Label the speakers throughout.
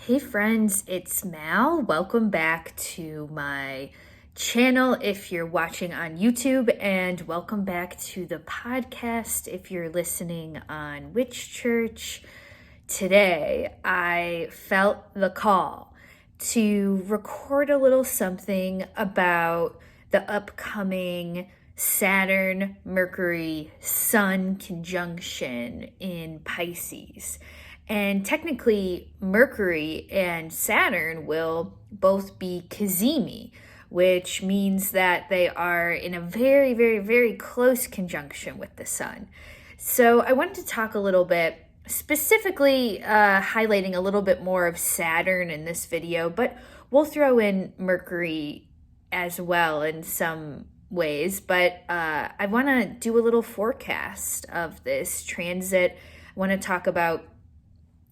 Speaker 1: Hey friends, it's Mal. Welcome back to my channel if you're watching on YouTube, and welcome back to the podcast if you're listening on Witch Church. Today, I felt the call to record a little something about the upcoming Saturn, Mercury, Sun conjunction in Pisces. And technically, Mercury and Saturn will both be Cazimi, which means that they are in a very, very, very close conjunction with the Sun. So I wanted to talk a little bit, specifically highlighting a little bit more of Saturn in this video, but we'll throw in Mercury as well in some ways. But I want to do a little forecast of this transit. I want to talk about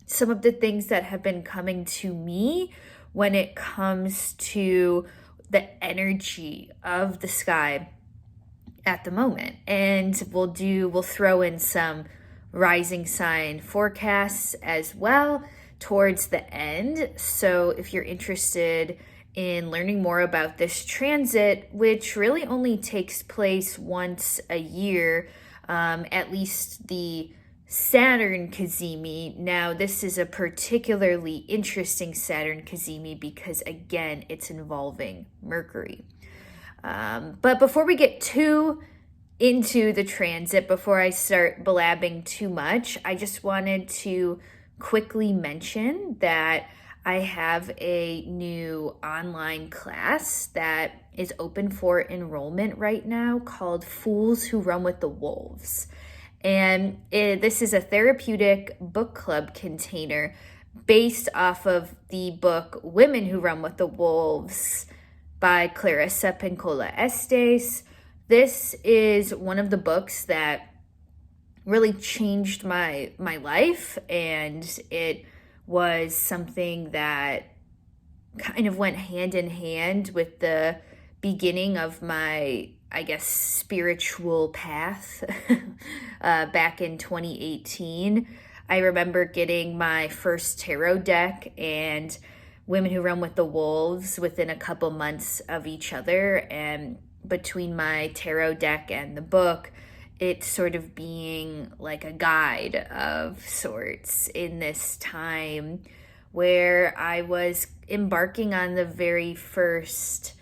Speaker 1: some of the things that have been coming to me when it comes to the energy of the sky at the moment. And we'll throw in some rising sign forecasts as well towards the end. So if you're interested in learning more about this transit, which really only takes place once a year, at least the Saturn Cazimi. Now, this is a particularly interesting Saturn Cazimi because, again, it's involving Mercury. But before we get too into the transit, before I start blabbing too much, I just wanted to quickly mention that I have a new online class that is open for enrollment right now called Fools Who Run with the Wolves. And this is a therapeutic book club container based off of the book Women Who Run with the Wolves by Clarissa Pinkola Estes. This is one of the books that really changed my life, and it was something that kind of went hand in hand with the beginning of my, I guess, spiritual path back in 2018. I remember getting my first tarot deck and Women Who Run with the Wolves within a couple months of each other. And between my tarot deck and the book, it's sort of being like a guide of sorts in this time where I was embarking on the very first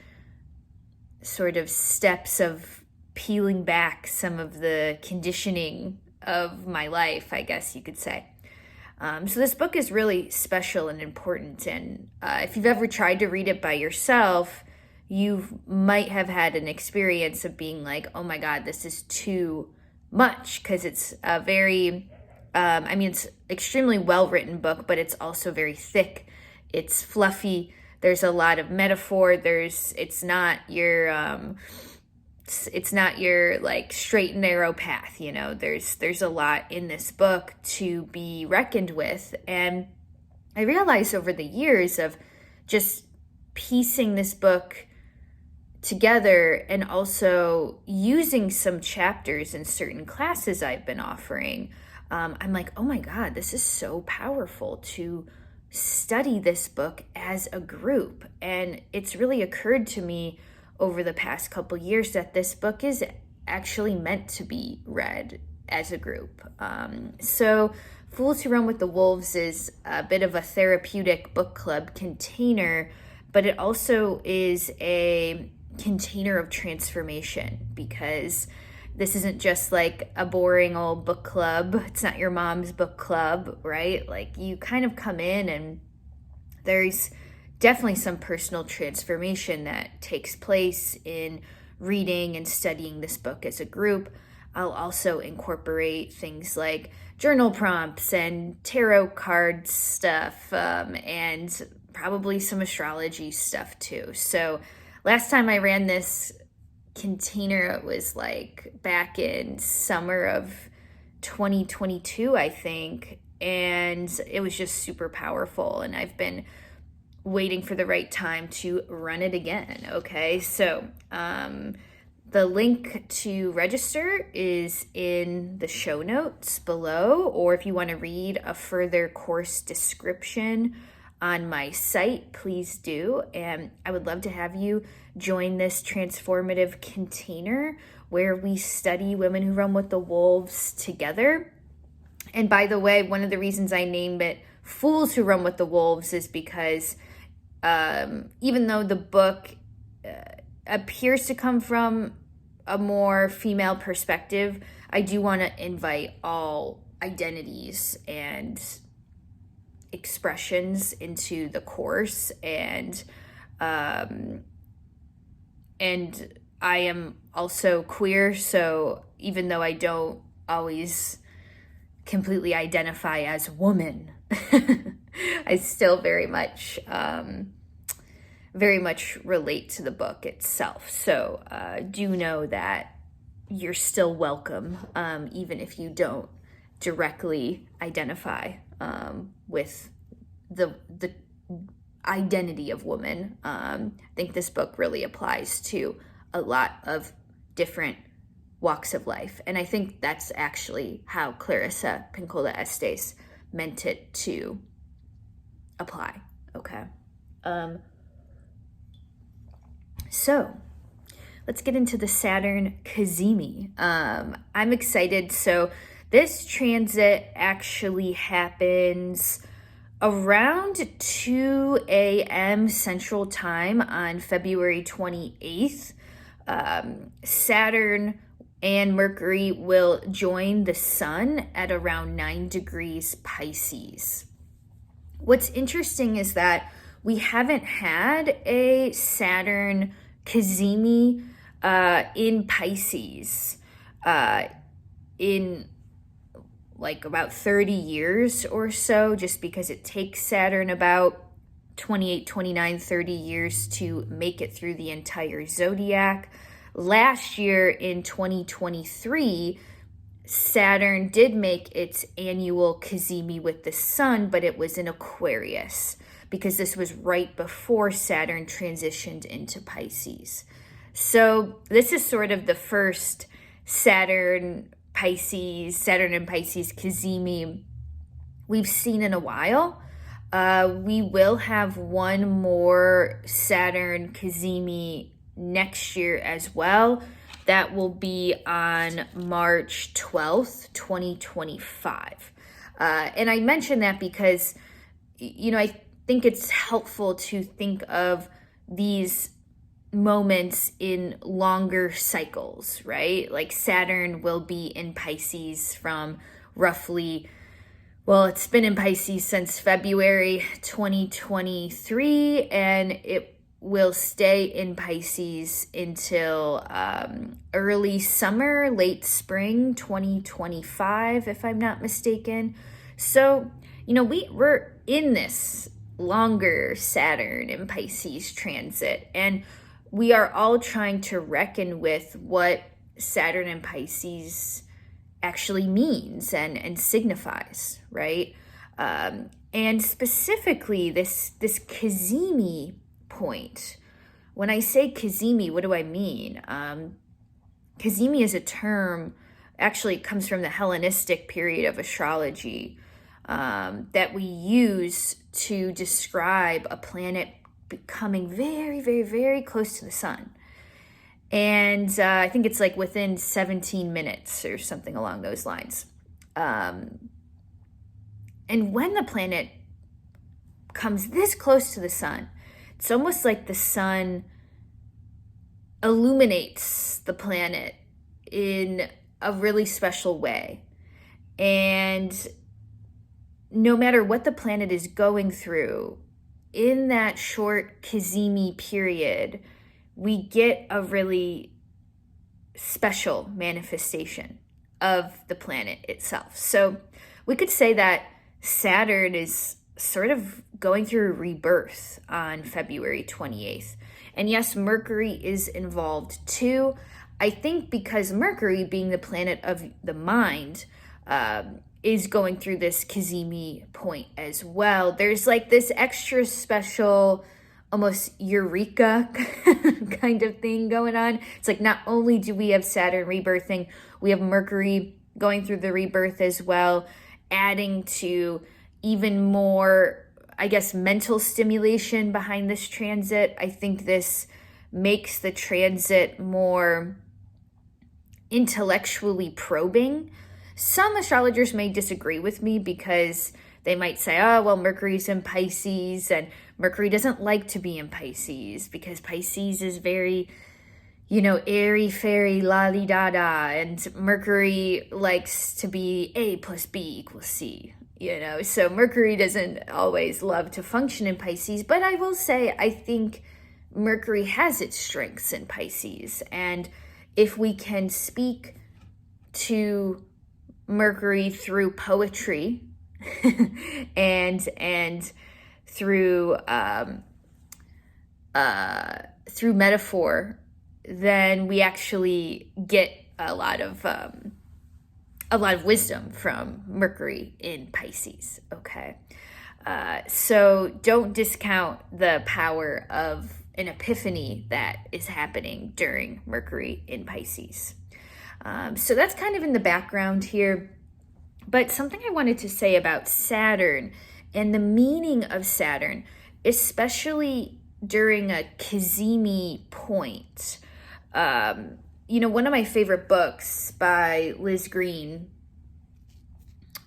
Speaker 1: sort of steps of peeling back some of the conditioning of my life, I guess you could say. So this book is really special and important. And if you've ever tried to read it by yourself, you might have had an experience of being like, oh my God, this is too much, because it's a very, it's extremely well-written book, but it's also very thick. It's fluffy. There's a lot of metaphor. It's not your like straight and narrow path, you know. There's a lot in this book to be reckoned with. And I realized over the years of just piecing this book together and also using some chapters in certain classes I've been offering, I'm like, oh my God, this is so powerful to study this book as a group. And it's really occurred to me over the past couple years that this book is actually meant to be read as a group. So Fools Who Run with the Wolves is a bit of a therapeutic book club container, but it also is a container of transformation, because this isn't just like a boring old book club. It's not your mom's book club, right? Like, you kind of come in and there's definitely some personal transformation that takes place in reading and studying this book as a group. I'll also incorporate things like journal prompts and tarot card stuff, and probably some astrology stuff too. So last time I ran this container, it was like back in summer of 2022, I think, and it was just super powerful, and I've been waiting for the right time to run it again. Okay, so the link to register is in the show notes below, or if you want to read a further course description on my site, please do. And I would love to have you join this transformative container where we study women who run with the wolves together. And by the way, one of the reasons I named it Fools Who Run with the Wolves is because even though the book appears to come from a more female perspective, I do want to invite all identities and expressions into the course. And I am also queer, so even though I don't always completely identify as woman, I still very much relate to the book itself. So do know that you're still welcome, even if you don't directly identify with the identity of woman. I think this book really applies to a lot of different walks of life. And I think that's actually how Clarissa Pinkola Estes meant it to apply. Okay. So let's get into the Saturn Cazimi. I'm excited. So this transit actually happens around 2 a.m. Central Time on February 28th. Saturn and Mercury will join the Sun at around 9 degrees Pisces. What's interesting is that we haven't had a Saturn Cazimi in Pisces in like about 30 years or so, just because it takes Saturn about 28, 29, 30 years to make it through the entire zodiac. Last year in 2023, Saturn did make its annual Cazimi with the Sun, but it was in Aquarius because this was right before Saturn transitioned into Pisces. So this is sort of the first Saturn and Pisces Cazimi we've seen in a while. We will have one more Saturn Cazimi next year as well. That will be on March 12th, 2025. And I mention that because, I think it's helpful to think of these moments in longer cycles, right? Like Saturn will be in Pisces from roughly, it's been in Pisces since February 2023, and it will stay in Pisces until early summer, late spring 2025, if I'm not mistaken. So, we're in this longer Saturn and Pisces transit, and we are all trying to reckon with what Saturn and Pisces actually means and signifies, right? And specifically this Cazimi point. When I say Cazimi, what do I mean? Cazimi is a term, actually it comes from the Hellenistic period of astrology, that we use to describe a planet becoming very, very, very close to the sun. And I think it's like within 17 minutes or something along those lines. And when the planet comes this close to the sun, it's almost like the sun illuminates the planet in a really special way. And no matter what the planet is going through, in that short Cazimi period, we get a really special manifestation of the planet itself. So we could say that Saturn is sort of going through a rebirth on February 28th. And yes, Mercury is involved too. I think because Mercury, being the planet of the mind, is going through this Cazimi point as well. There's like this extra special, almost eureka kind of thing going on. It's like not only do we have Saturn rebirthing, we have Mercury going through the rebirth as well, adding to even more I guess, mental stimulation behind this transit. I think this makes the transit more intellectually probing. Some astrologers may disagree with me because they might say, oh, well, Mercury's in Pisces, and Mercury doesn't like to be in Pisces because Pisces is very, airy fairy, la-di-da-da, and Mercury likes to be A plus B equals C, so Mercury doesn't always love to function in Pisces. But I will say, I think Mercury has its strengths in Pisces, and if we can speak to Mercury through poetry and through metaphor, then we actually get a lot of wisdom from Mercury in Pisces. Okay, so don't discount the power of an epiphany that is happening during Mercury in Pisces. So that's kind of in the background here. But something I wanted to say about Saturn and the meaning of Saturn, especially during a Cazimi point. One of my favorite books by Liz Green,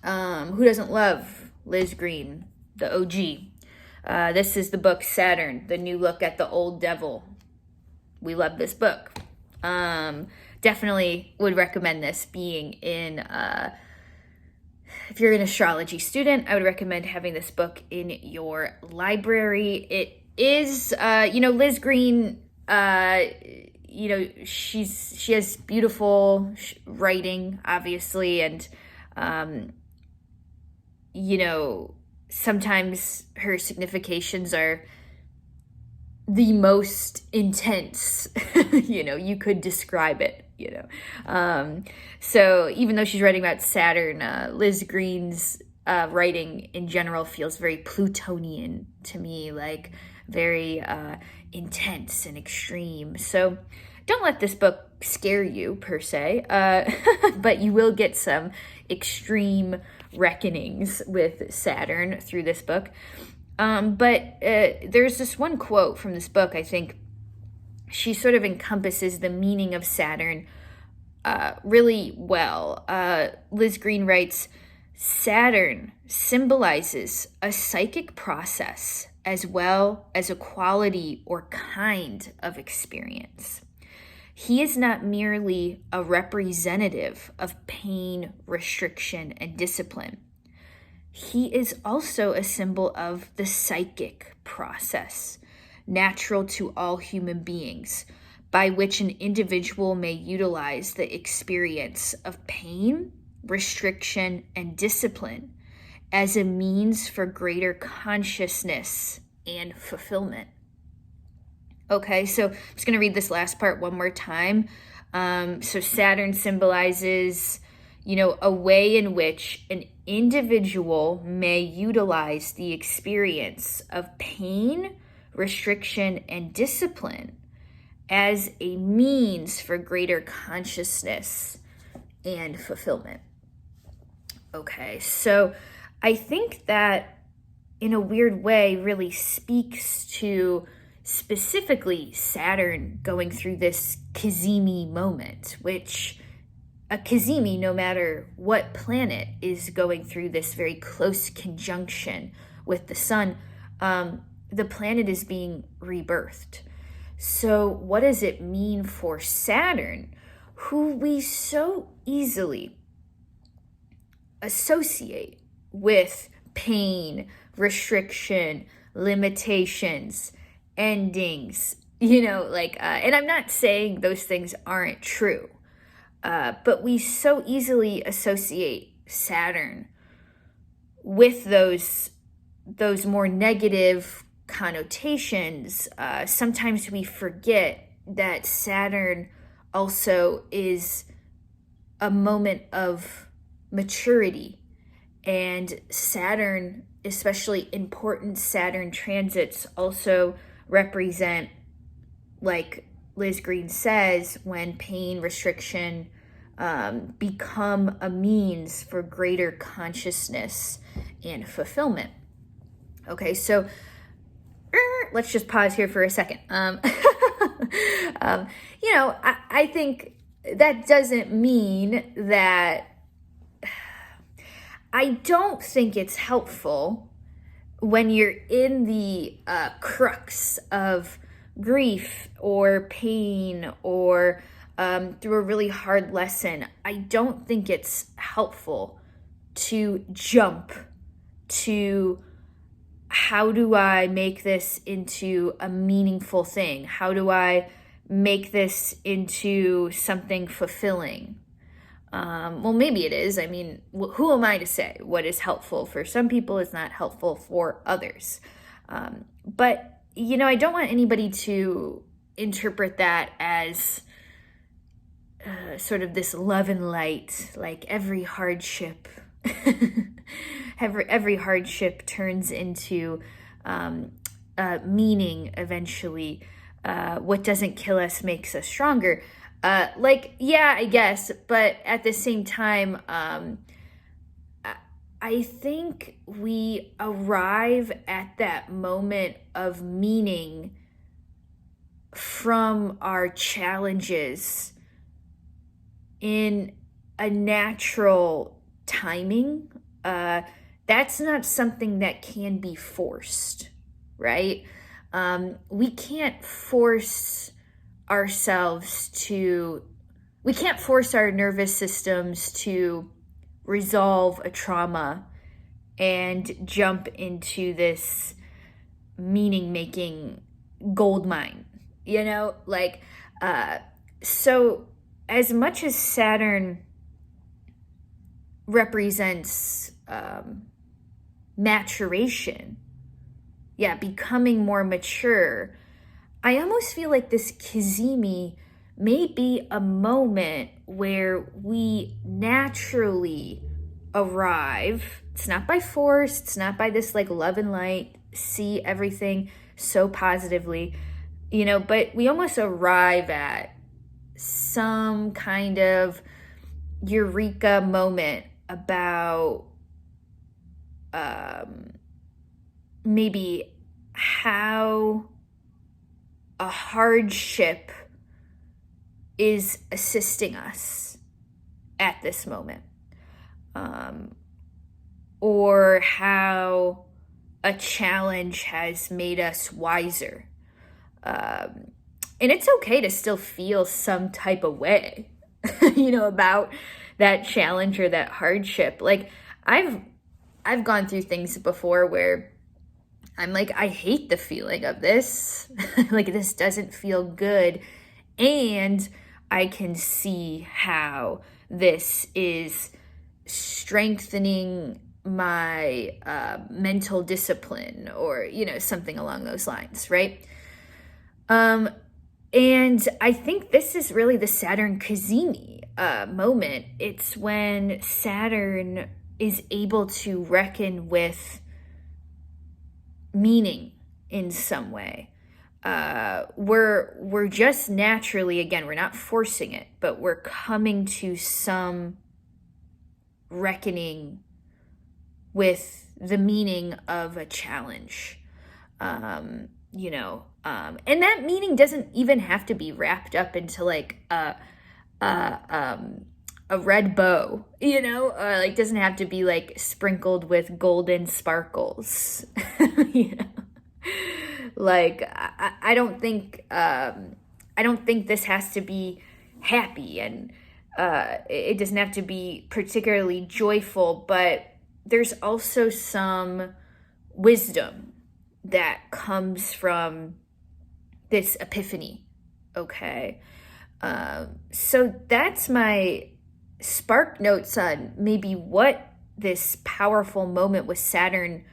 Speaker 1: who doesn't love Liz Green, the OG? This is the book Saturn, The New Look at the Old Devil. We love this book. Definitely would recommend this being in, if you're an astrology student, I would recommend having this book in your library. It is, Liz Green, she has beautiful writing, obviously, and, sometimes her significations are the most intense, you could describe it, So even though she's writing about Saturn, Liz Green's writing in general feels very Plutonian to me, like very intense and extreme. So don't let this book scare you per se, but you will get some extreme reckonings with Saturn through this book. But there's this one quote from this book. I think she sort of encompasses the meaning of Saturn really well. Liz Green writes, Saturn symbolizes a psychic process as well as a quality or kind of experience. He is not merely a representative of pain, restriction, and discipline. He is also a symbol of the psychic process, natural to all human beings, by which an individual may utilize the experience of pain, restriction, and discipline as a means for greater consciousness and fulfillment. Okay, so I'm just going to read this last part one more time. So Saturn symbolizes, a way in which an individual may utilize the experience of pain, restriction, and discipline as a means for greater consciousness and fulfillment. Okay, so I think that in a weird way really speaks to specifically Saturn going through this Cazimi moment, which a Cazimi, no matter what planet, is going through this very close conjunction with the sun. The planet is being rebirthed. So what does it mean for Saturn, who we so easily associate with pain, restriction, limitations, endings, and I'm not saying those things aren't true, but we so easily associate Saturn with those more negative connotations. Sometimes we forget that Saturn also is a moment of maturity, and Saturn, especially important Saturn transits, also represent, like Liz Green says, when pain, restriction become a means for greater consciousness and fulfillment. Okay, so let's just pause here for a second. I think that doesn't mean that I don't think it's helpful when you're in the crux of grief or pain or through a really hard lesson. I don't think it's helpful to jump to how do I make this into a meaningful thing? How do I make this into something fulfilling? Well, maybe it is. I mean, who am I to say what is helpful for some people is not helpful for others? But, I don't want anybody to interpret that as sort of this love and light, like every hardship, every hardship turns into meaning eventually. What doesn't kill us makes us stronger. Yeah, I guess, but at the same time, I think we arrive at that moment of meaning from our challenges in a natural timing. That's not something that can be forced, right? We can't force we can't force our nervous systems to resolve a trauma and jump into this meaning-making gold mine, so as much as Saturn represents maturation, becoming more mature, I almost feel like this Cazimi may be a moment where we naturally arrive. It's not by force, it's not by this like love and light, see everything so positively, but we almost arrive at some kind of eureka moment about maybe how a hardship is assisting us at this moment, or how a challenge has made us wiser. And it's okay to still feel some type of way, about that challenge or that hardship. Like I've gone through things before where I'm like, I hate the feeling of this. Like, this doesn't feel good. And I can see how this is strengthening my mental discipline or, something along those lines, right? And I think this is really the Saturn Cazimi moment. It's when Saturn is able to reckon with meaning in some way. We're just naturally, again, we're not forcing it, but we're coming to some reckoning with the meaning of a challenge. And that meaning doesn't even have to be wrapped up into like a red bow, like doesn't have to be like sprinkled with golden sparkles. Like I don't think this has to be happy, and it doesn't have to be particularly joyful, but there's also some wisdom that comes from this epiphany. Okay. So that's my spark notes on maybe what this powerful moment with Saturn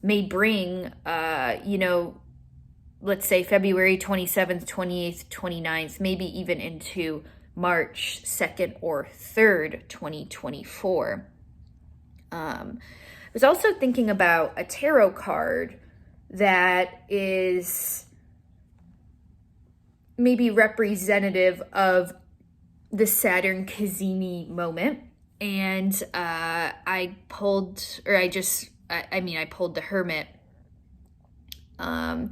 Speaker 1: may bring, let's say February 27th, 28th, 29th, maybe even into March 2nd or 3rd, 2024. I was also thinking about a tarot card that is maybe representative of the Saturn Cazimi moment. And I pulled the Hermit. So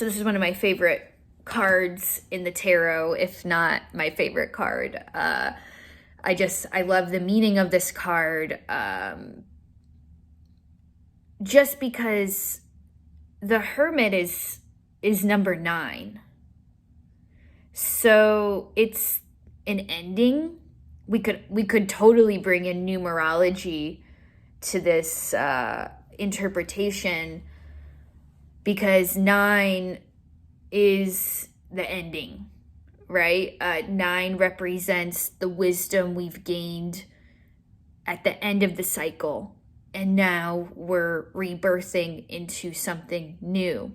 Speaker 1: this is one of my favorite cards in the tarot, if not my favorite card. I love the meaning of this card, just because the Hermit is number 9. So it's an ending. We could totally bring in numerology to this interpretation, because 9 is the ending, right? 9 represents the wisdom we've gained at the end of the cycle, and now we're rebirthing into something new.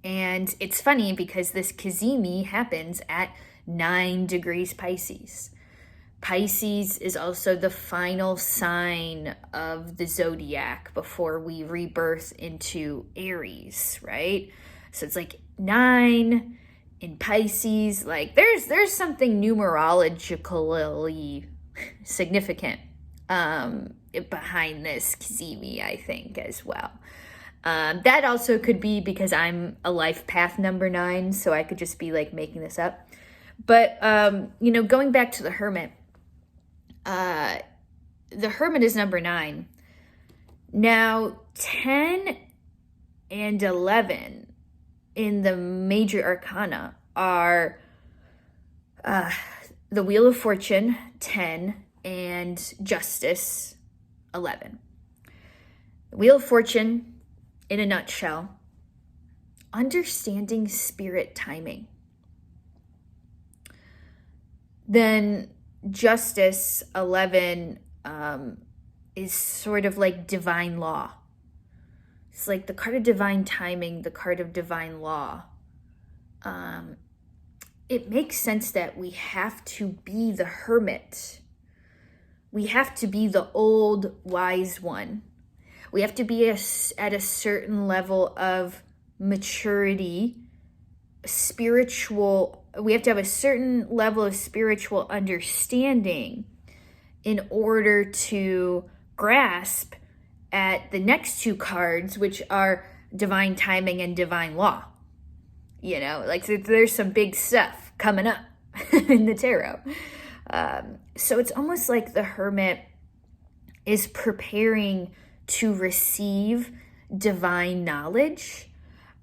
Speaker 1: And it's funny because this Cazimi happens at 9 degrees Pisces. Pisces is also the final sign of the zodiac before we rebirth into Aries, right? So it's like 9 in Pisces. Like there's something numerologically significant behind this Cazimi, I think, as well. That also could be because I'm a life path number 9, so I could just be like making this up. But going back to the Hermit, the Hermit is number 9. Now, 10 and 11 in the major arcana are the Wheel of Fortune, 10, and Justice, 11. The Wheel of Fortune, in a nutshell, understanding spirit timing. Then Justice, 11, is sort of like divine law. It's like the card of divine timing, the card of divine law. It makes sense that we have to be the hermit. We have to be the old wise one. We have to be at a certain level of maturity, we have to have a certain level of spiritual understanding in order to grasp at the next 2 cards, which are divine timing and divine law. Like there's some big stuff coming up in the tarot. So it's almost like the Hermit is preparing to receive divine knowledge.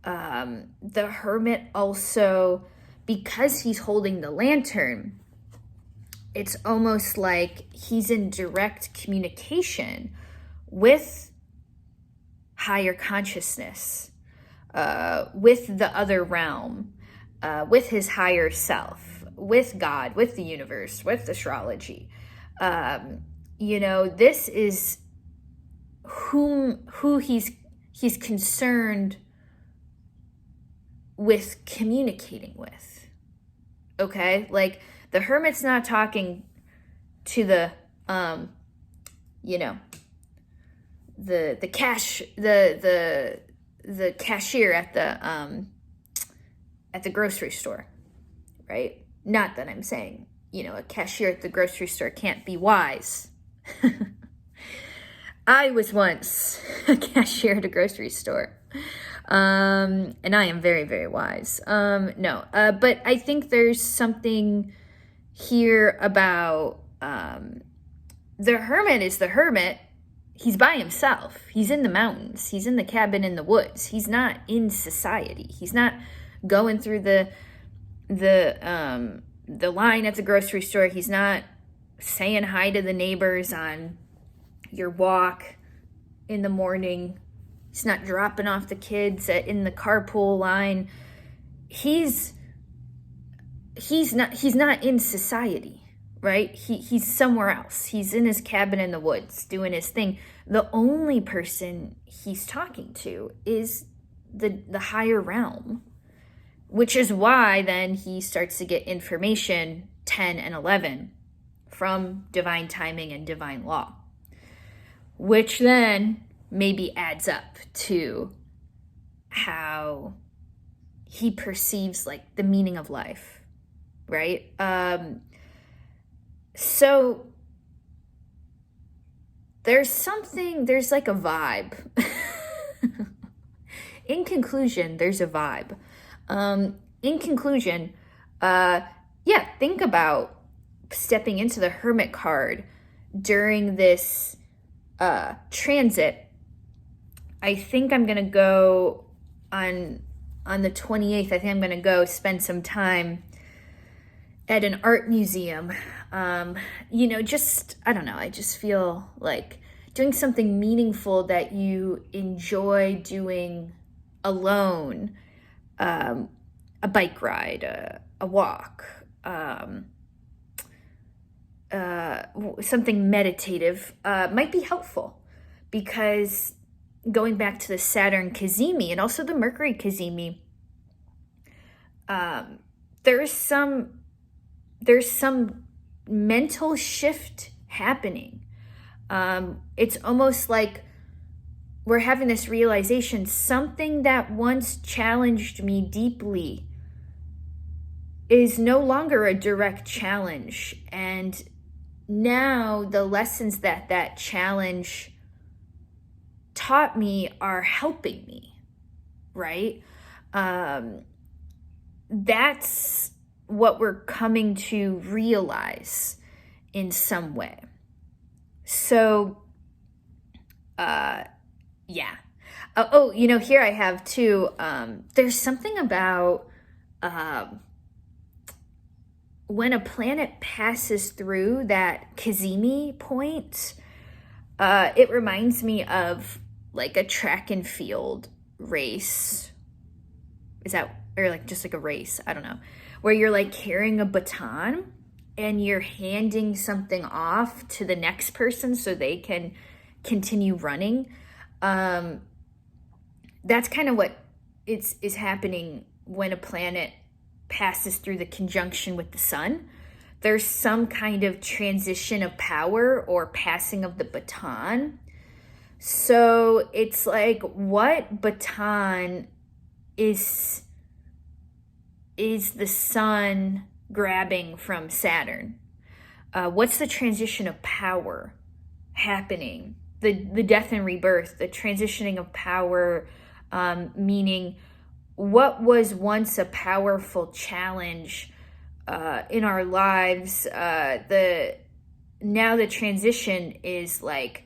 Speaker 1: The Hermit also, because he's holding the lantern, it's almost like he's in direct communication with higher consciousness, with the other realm, with his higher self, with God, with the universe, with astrology. This is who he's concerned with communicating with. Okay? Like the Hermit's not talking to the cashier at the grocery store, right? Not that I'm saying, a cashier at the grocery store can't be wise. I was once a cashier at a grocery store. And I am very, very wise. But I think there's something here about the Hermit is the Hermit. He's by himself. He's in the mountains. He's in the cabin in the woods. He's not in society. He's not going through the line at the grocery store. He's not saying hi to the neighbors on your walk in the morning. He's not dropping off the kids in the carpool line. He's not in society, right? He's somewhere else. He's in his cabin in the woods doing his thing. The only person he's talking to is the higher realm, which is why then he starts to get information 10 and 11 from divine timing and divine law, which then maybe adds up to how he perceives like the meaning of life, right? So there's like a vibe in conclusion, there's a vibe. In conclusion, think about stepping into the Hermit card during this transit. I think I'm going to go on the 28th. I think I'm going to go spend some time at an art museum. I don't know. I just feel like doing something meaningful that you enjoy doing alone, a bike ride, a walk, something meditative might be helpful, because going back to the Saturn Cazimi and also the Mercury Cazimi, there's some mental shift happening. It's almost like we're having this realization, something that once challenged me deeply is no longer a direct challenge. And now the lessons that challenge taught me are helping me, right? That's what we're coming to realize in some way. So, here I have too, there's something about when a planet passes through that Cazimi point, it reminds me of like a track and field race. Or like just like a race, I don't know, where you're like carrying a baton and you're handing something off to the next person so they can continue running. That's kind of what is happening when a planet passes through the conjunction with the sun. There's some kind of transition of power or passing of the baton. So it's like, what baton is the sun grabbing from Saturn? What's the transition of power happening? The death and rebirth, the transitioning of power, meaning what was once a powerful challenge in our lives, now the transition is like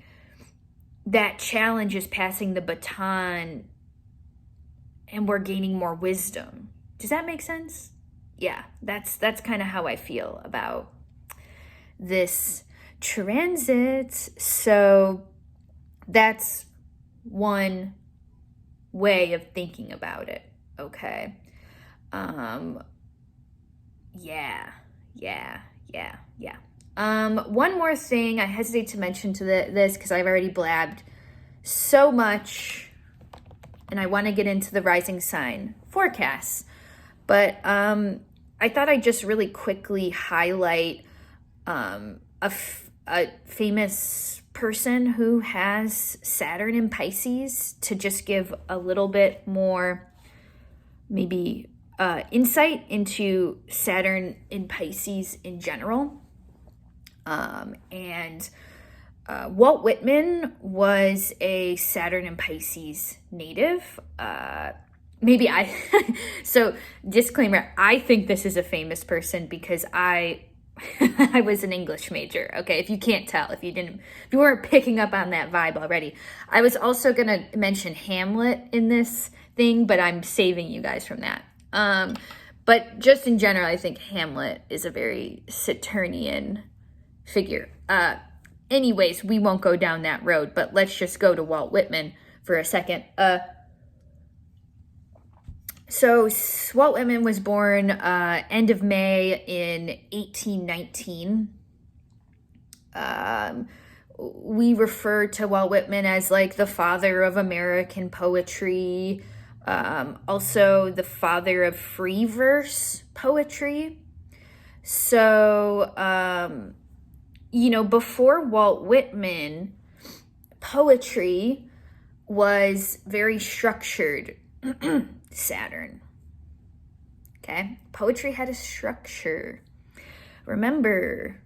Speaker 1: that challenge is passing the baton and we're gaining more wisdom. Does that make sense? Yeah, that's kind of how I feel about this transit. So that's one way of thinking about it. Okay. One more thing I hesitate to mention to this because I've already blabbed so much and I want to get into the rising sign forecasts. But I thought I'd just really quickly highlight a famous person who has Saturn in Pisces to just give a little bit more maybe insight into Saturn in Pisces in general. Walt Whitman was a Saturn in Pisces native. So disclaimer, I think this is a famous person because I was an English major. Okay, if you can't tell, if you weren't picking up on that vibe already. I was also gonna mention Hamlet in this thing, but I'm saving you guys from that. But just in general, I think Hamlet is a very Saturnian figure. Anyways, we won't go down that road, but let's just go to Walt Whitman for a second. So Walt Whitman was born end of May in 1819. We refer to Walt Whitman as like the father of American poetry, also the father of free verse poetry. So, before Walt Whitman, poetry was very structured. Saturn. Okay? Poetry had a structure. Remember,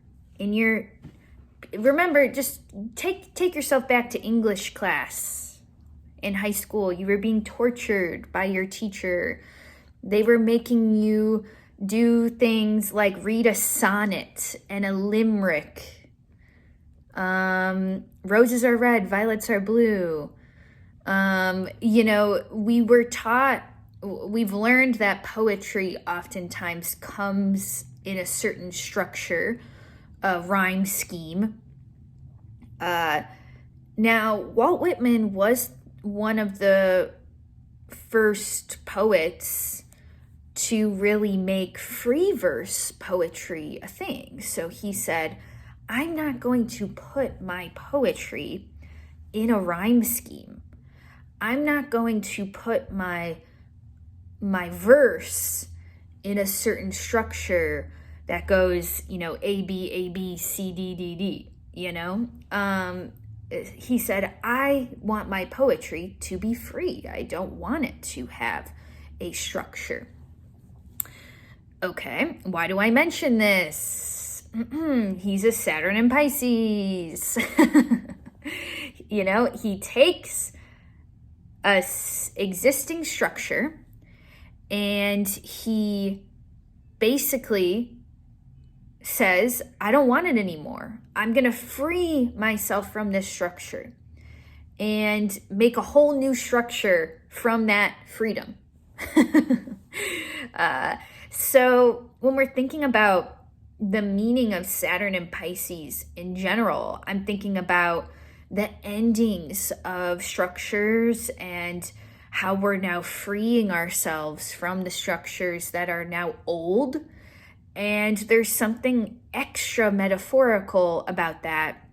Speaker 1: just take yourself back to English class in high school. You were being tortured by your teacher. They were making you do things like read a sonnet and a limerick. Roses are red, violets are blue. We were taught, we've learned that poetry oftentimes comes in a certain structure, a rhyme scheme. Now, Walt Whitman was one of the first poets to really make free verse poetry a thing. So he said, I'm not going to put my poetry in a rhyme scheme. I'm not going to put my verse in a certain structure that goes, A, B, A, B, C, D, D, D, He said, I want my poetry to be free. I don't want it to have a structure. Okay, why do I mention this? He's a Saturn in Pisces. He takes a existing structure and he basically says, I don't want it anymore. I'm going to free myself from this structure and make a whole new structure from that freedom. So when we're thinking about the meaning of Saturn and Pisces in general, I'm thinking about the endings of structures and how we're now freeing ourselves from the structures that are now old. And there's something extra metaphorical about that,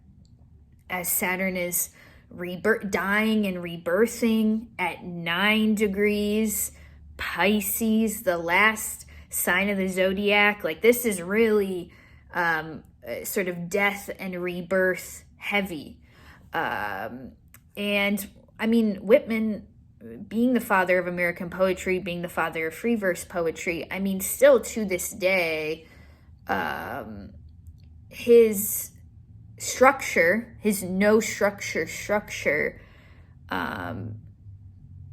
Speaker 1: as Saturn is dying and rebirthing at 9 degrees Pisces, the last sign of the zodiac. Like, this is really sort of death and rebirth heavy. And I mean, Whitman, being the father of American poetry, being the father of free verse poetry, I mean, still to this day, his structure, his no structure,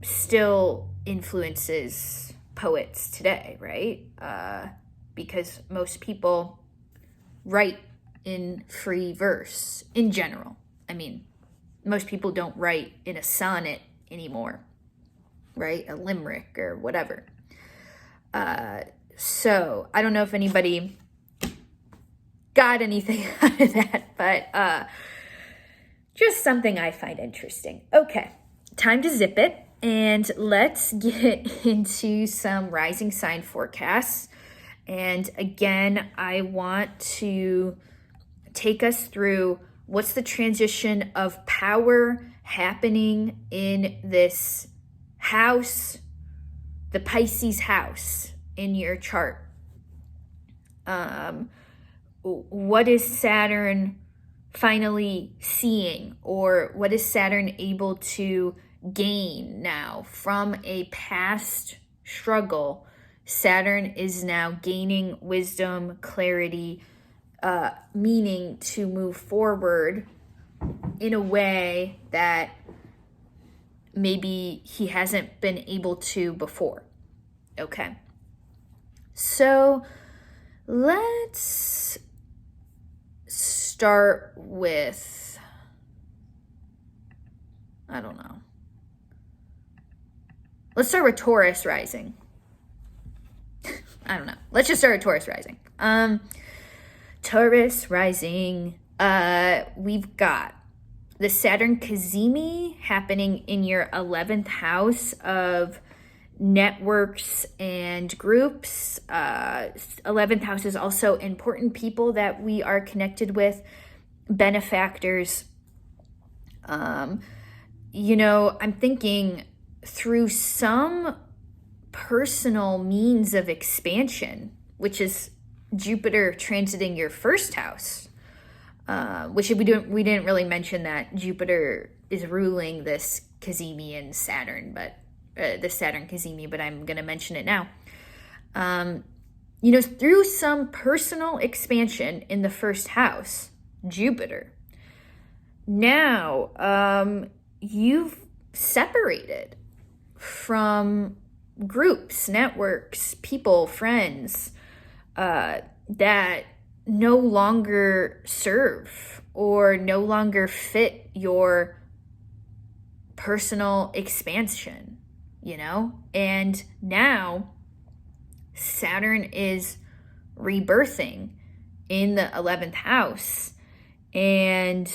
Speaker 1: still influences poets today, right? Because most people write in free verse in general. I mean, most people don't write in a sonnet anymore, right? A limerick or whatever. So I don't know if anybody got anything out of that, but just something I find interesting. Okay, time to zip it, and let's get into some rising sign forecasts. And again, I want to take us through what's the transition of power happening in this house, the Pisces house in your chart. What is Saturn finally seeing, or what is Saturn able to gain now from a past struggle? Saturn is now gaining wisdom, clarity, meaning to move forward in a way that maybe he hasn't been able to before. Okay. So let's start with, I don't know. Let's start with Taurus Rising. I don't know. Let's just start with Taurus Rising. Taurus Rising, we've got the Saturn Cazimi happening in your 11th house of networks and groups. 11th house is also important people that we are connected with, benefactors. I'm thinking through some personal means of expansion, which is Jupiter transiting your first house, which we didn't really mention that Jupiter is ruling this Cazimi and Saturn, but the Saturn Cazimi, but I'm going to mention it now. Through some personal expansion in the first house, Jupiter. Now, you've separated from groups, networks, people, friends that no longer serve or no longer fit your personal expansion, And now Saturn is rebirthing in the 11th house. And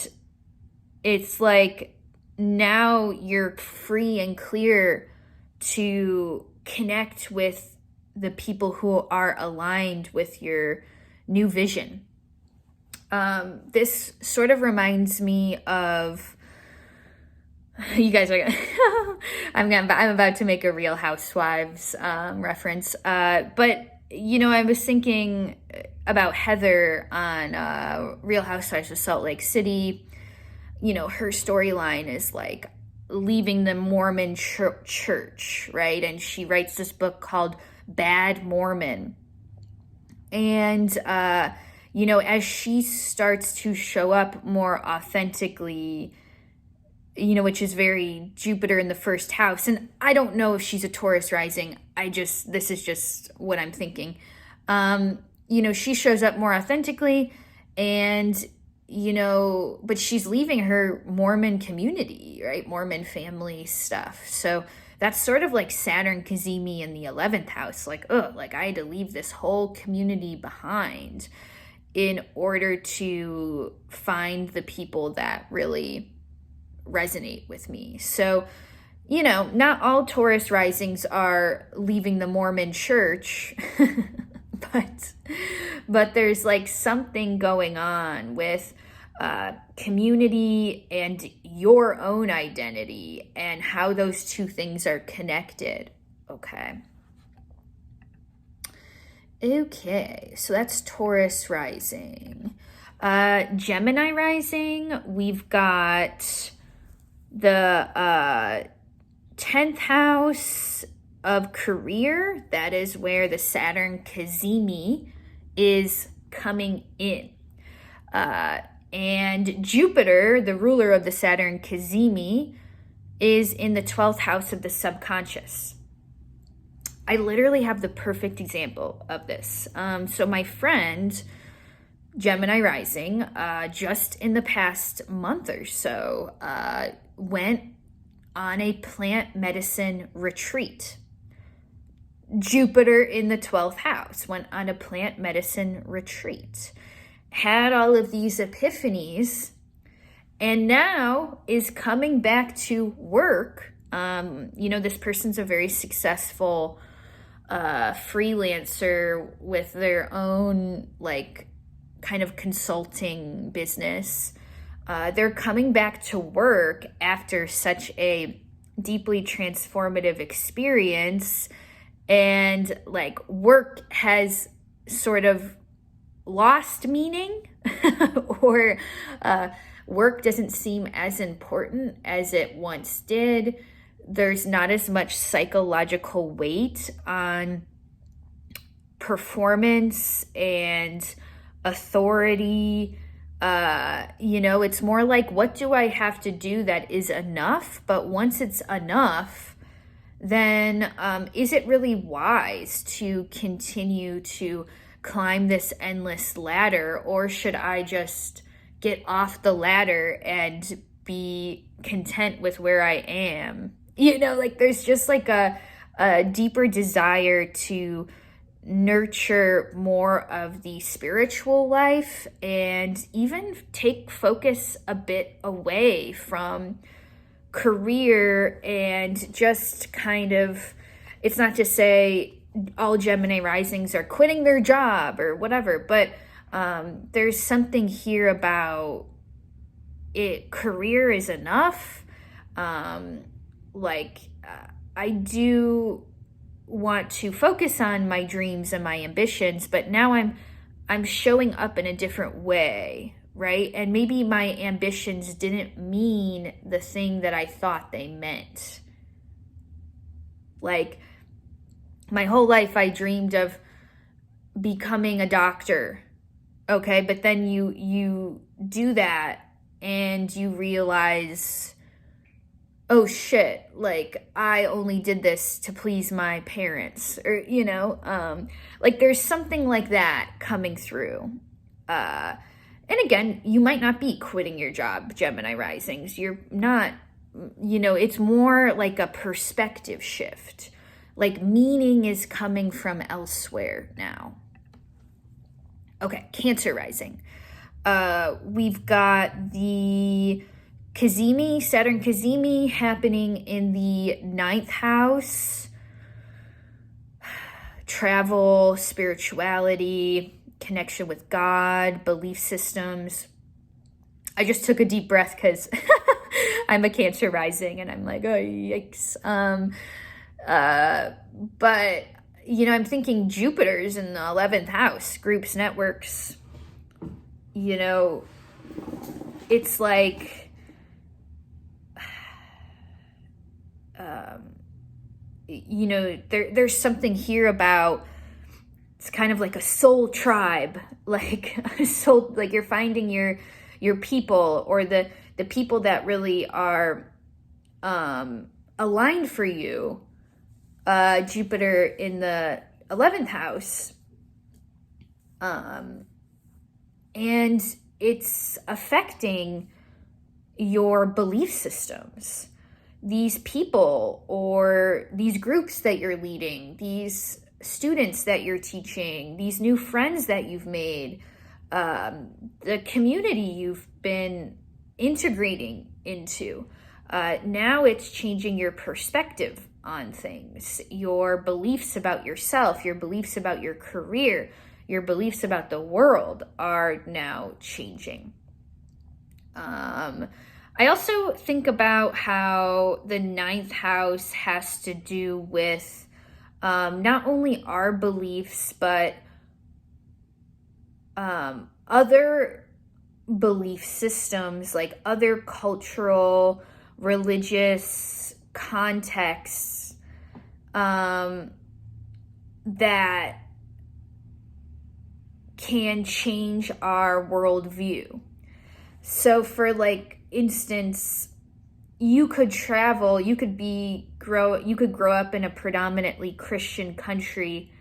Speaker 1: it's like now you're free and clear to connect with the people who are aligned with your new vision. This sort of reminds me of, you guys are I'm about to make a Real Housewives reference, but I was thinking about Heather on Real Housewives of Salt Lake City. Her storyline is like leaving the Mormon church, right? And she writes this book called Bad Mormon. And, as she starts to show up more authentically, which is very Jupiter in the first house. And I don't know if she's a Taurus rising. This is just what I'm thinking. She shows up more authentically and, but she's leaving her Mormon community, right? Mormon family stuff. So that's sort of like Saturn Cazimi in the 11th house. Like, I had to leave this whole community behind in order to find the people that really resonate with me. So, not all Taurus risings are leaving the Mormon church, but there's like something going on with community and your own identity and how those two things are connected. Okay, so that's Taurus rising. Gemini rising, we've got the 10th house of career. That is where the Saturn Cazimi is coming in. And Jupiter, the ruler of the Saturn Cazimi, is in the 12th house of the subconscious. I literally have the perfect example of this. So my friend, Gemini Rising, just in the past month or so, went on a plant medicine retreat. Jupiter in the 12th house went on a plant medicine retreat. Had all of these epiphanies, and now is coming back to work. This person's a very successful freelancer with their own kind of consulting business. They're coming back to work after such a deeply transformative experience, and work has sort of lost meaning or work doesn't seem as important as it once did. There's not as much psychological weight on performance and authority. It's more like, what do I have to do that is enough? But once it's enough, then is it really wise to continue to climb this endless ladder, or should I just get off the ladder and be content with where I am? There's just a deeper desire to nurture more of the spiritual life and even take focus a bit away from career, and just kind of, it's not to say all Gemini risings are quitting their job or whatever, but there's something here about it. Career is enough. I do want to focus on my dreams and my ambitions, but now I'm showing up in a different way, right? And maybe my ambitions didn't mean the thing that I thought they meant. My whole life I dreamed of becoming a doctor, okay? But then you do that and you realize oh shit, like I only did this to please my parents, or, like there's something like that coming through. And again, you might not be quitting your job, Gemini Risings. You're not, it's more like a perspective shift. Like meaning is coming from elsewhere now. Okay, Cancer Rising. We've got the Cazimi, Saturn Cazimi happening in the 9th house. Travel, spirituality, connection with God, belief systems. I just took a deep breath because I'm a Cancer Rising and I'm like, oh, yikes. But, I'm thinking Jupiter's in the 11th house, groups, networks. It's like, there's something here about, it's kind of like a soul tribe, like a soul, like you're finding your people, or the people that really are aligned for you. Jupiter in the 11th house, and it's affecting your belief systems. These people or these groups that you're leading, these students that you're teaching, these new friends that you've made, the community you've been integrating into. Now it's changing your perspective on things, your beliefs about yourself, your beliefs about your career, your beliefs about the world are now changing. I also think about how the 9th house has to do with not only our beliefs, but other belief systems, like other cultural, religious contexts that can change our worldview. So for instance, you could travel, you could grow up in a predominantly Christian country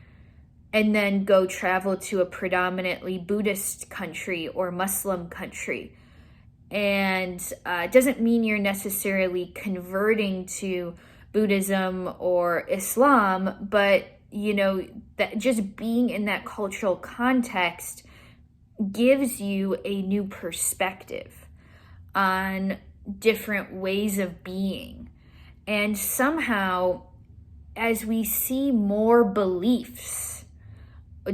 Speaker 1: and then go travel to a predominantly Buddhist country or Muslim country. And it doesn't mean you're necessarily converting to Buddhism or Islam, but that just being in that cultural context gives you a new perspective on different ways of being. And somehow, as we see more beliefs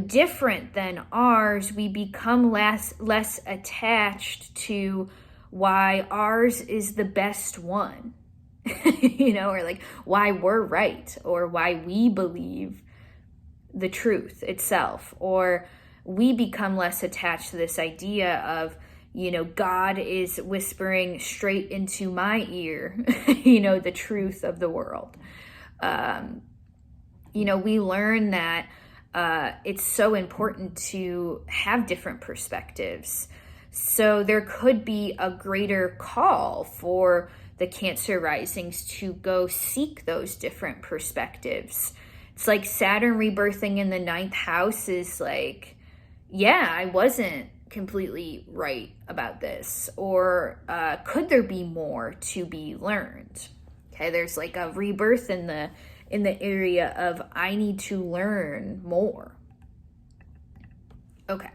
Speaker 1: different than ours, we become less attached to why ours is the best one, or like why we're right, or why we believe the truth itself, or we become less attached to this idea of, God is whispering straight into my ear, the truth of the world. We learn that it's so important to have different perspectives. So there could be a greater call for the Cancer Risings to go seek those different perspectives. It's like Saturn rebirthing in the 9th house is like, yeah, I wasn't completely right about this, or could there be more to be learned? Okay, there's like a rebirth in the area of I need to learn more. Okay,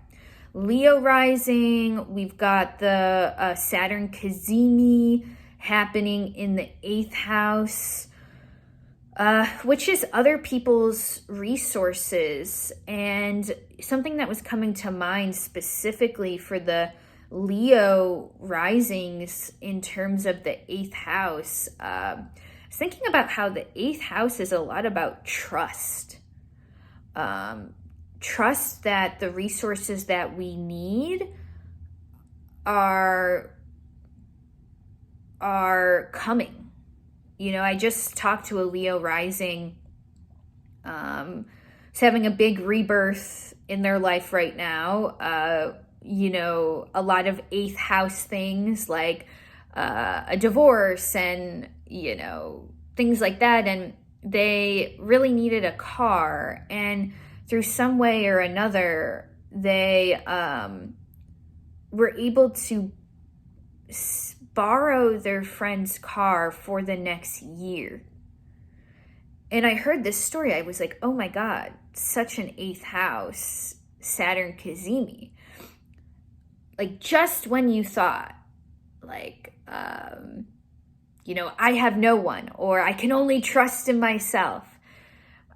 Speaker 1: Leo Rising, we've got the Saturn Cazimi happening in the 8th house, which is other people's resources. And something that was coming to mind specifically for the Leo risings in terms of the 8th house, I was thinking about how the 8th house is a lot about trust. Trust that the resources that we need are coming. I just talked to a Leo rising, who's having a big rebirth in their life right now. A lot of 8th house things like a divorce and, things like that. And they really needed a car. And through some way or another, they were able to borrow their friend's car for the next year. And I heard this story. I was like, oh my God, such an 8th house, Saturn Cazimi. Like, just when you thought, like, I have no one, or I can only trust in myself,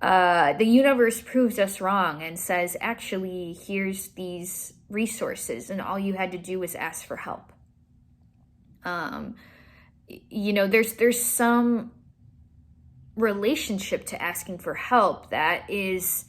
Speaker 1: the universe proves us wrong and says, actually, here's these resources, and all you had to do was ask for help. There's some relationship to asking for help that is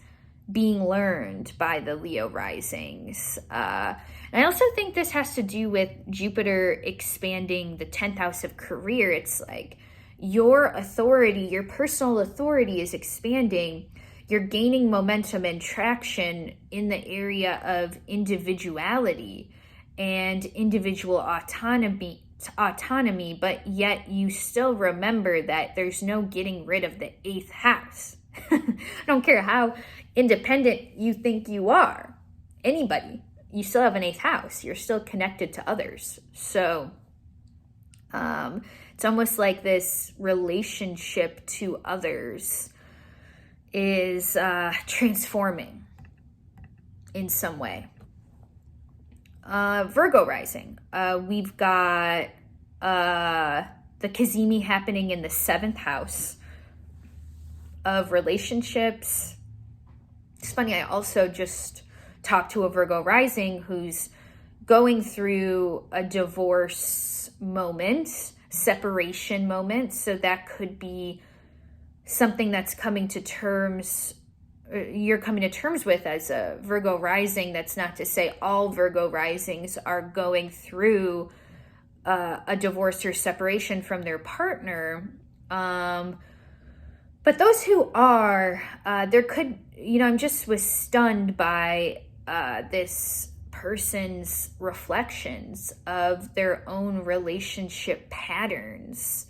Speaker 1: being learned by the Leo risings. And I also think this has to do with Jupiter expanding the 10th house of career. It's like your authority, your personal authority is expanding. You're gaining momentum and traction in the area of individuality and individual autonomy, but yet you still remember that there's no getting rid of the 8th house. I don't care how independent you think you are, anybody, you still have an 8th house. You're still connected to others. So it's almost like this relationship to others is transforming in some way. Virgo rising. We've got the Cazimi happening in the 7th house of relationships. It's funny, I also just talked to a Virgo rising who's going through a divorce moment, separation moment. So that could be something that's you're coming to terms with as a Virgo rising. That's not to say all Virgo risings are going through a divorce or separation from their partner. But those who are, there could, I'm just was stunned by this person's reflections of their own relationship patterns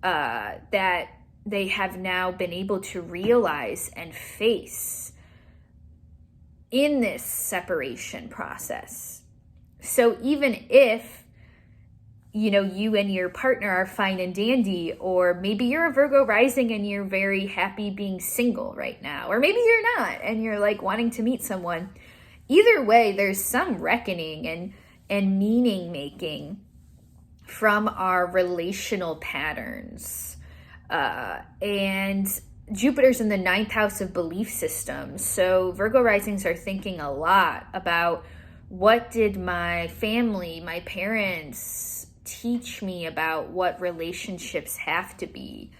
Speaker 1: that they have now been able to realize and face in this separation process. So even if, you and your partner are fine and dandy, or maybe you're a Virgo rising and you're very happy being single right now, or maybe you're not and you're like wanting to meet someone. Either way, there's some reckoning and meaning making from our relational patterns. And Jupiter's in the 9th house of belief systems. So Virgo risings are thinking a lot about, what did my family, my parents teach me about what relationships have to be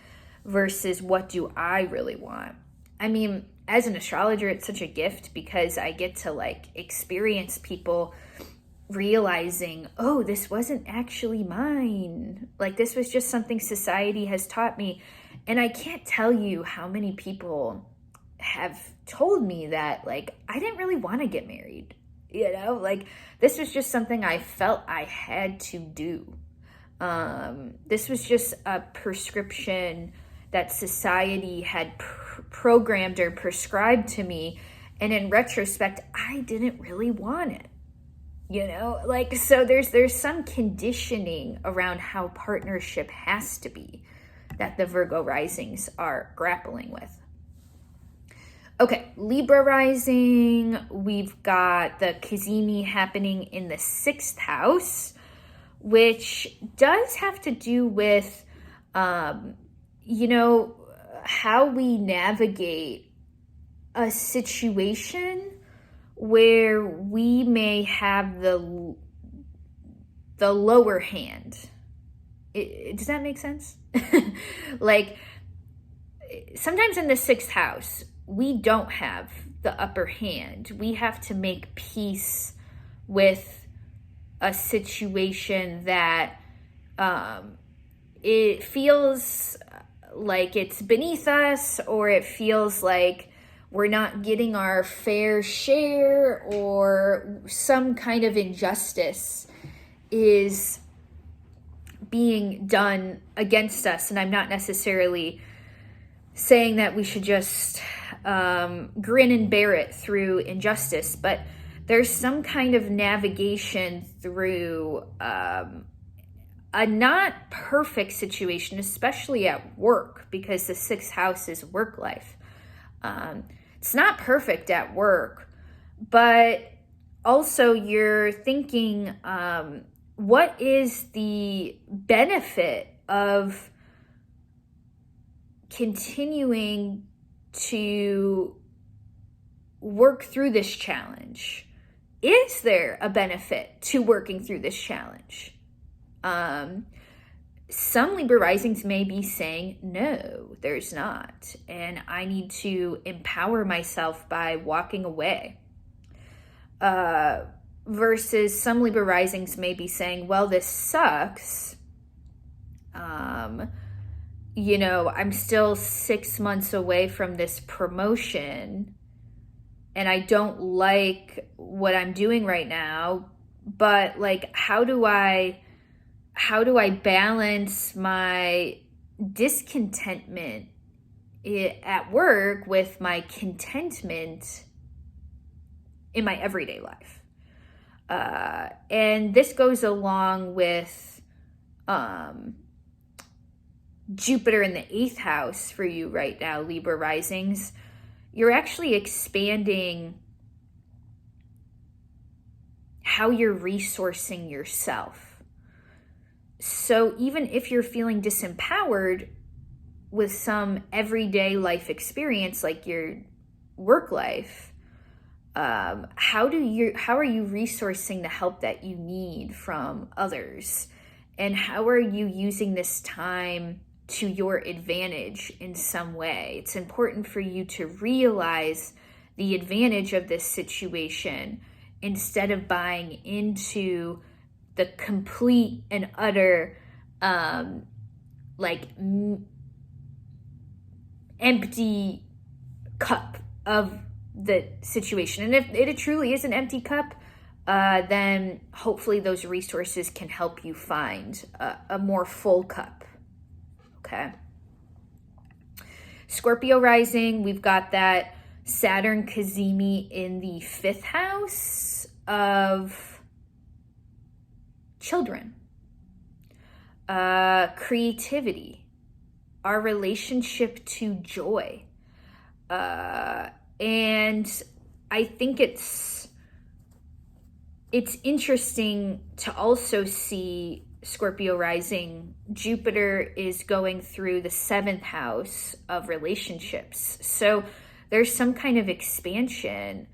Speaker 1: versus what do I really want? I mean, as an astrologer, it's such a gift because I get to experience people realizing, oh, this wasn't actually mine. This was just something society has taught me. And I can't tell you how many people have told me that, I didn't really want to get married. This was just something I felt I had to do. This was just a prescription that society had programmed or prescribed to me. And in retrospect, I didn't really want it. So there's some conditioning around how partnership has to be that the Virgo risings are grappling with. Okay, Libra rising, we've got the Cazimi happening in the 6th house, which does have to do with, how we navigate a situation where we may have the lower hand. Does that make sense? Sometimes in the 6th house, we don't have the upper hand. We have to make peace with a situation that it feels like it's beneath us, or it feels like we're not getting our fair share, or some kind of injustice is being done against us. And I'm not necessarily saying that we should just grin and bear it through injustice, but there's some kind of navigation through a not perfect situation, especially at work, because the 6th house is work life. It's not perfect at work, but also you're thinking, what is the benefit of continuing to work through this challenge? Is there a benefit to working through this challenge? Some Libra risings may be saying, no, there's not. And I need to empower myself by walking away. Versus some Libra risings may be saying, well, this sucks. You know, I'm still 6 months away from this promotion and I don't like what I'm doing right now, but like, how do I balance my discontentment at work with my contentment in my everyday life? And this goes along with Jupiter in the 8th house for you right now, Libra risings. You're actually expanding how you're resourcing yourself. So even if you're feeling disempowered with some everyday life experience like your work life, how are you resourcing the help that you need from others? And how are you using this time to your advantage in some way? It's important for you to realize the advantage of this situation instead of buying into the complete and utter empty cup of the situation. And if it truly is an empty cup, then hopefully those resources can help you find a more full cup. Okay. Scorpio rising, we've got that Saturn Cazimi in the 5th house of children, creativity, our relationship to joy. And I think it's interesting to also see Scorpio rising. Jupiter is going through the 7th house of relationships. So there's some kind of expansion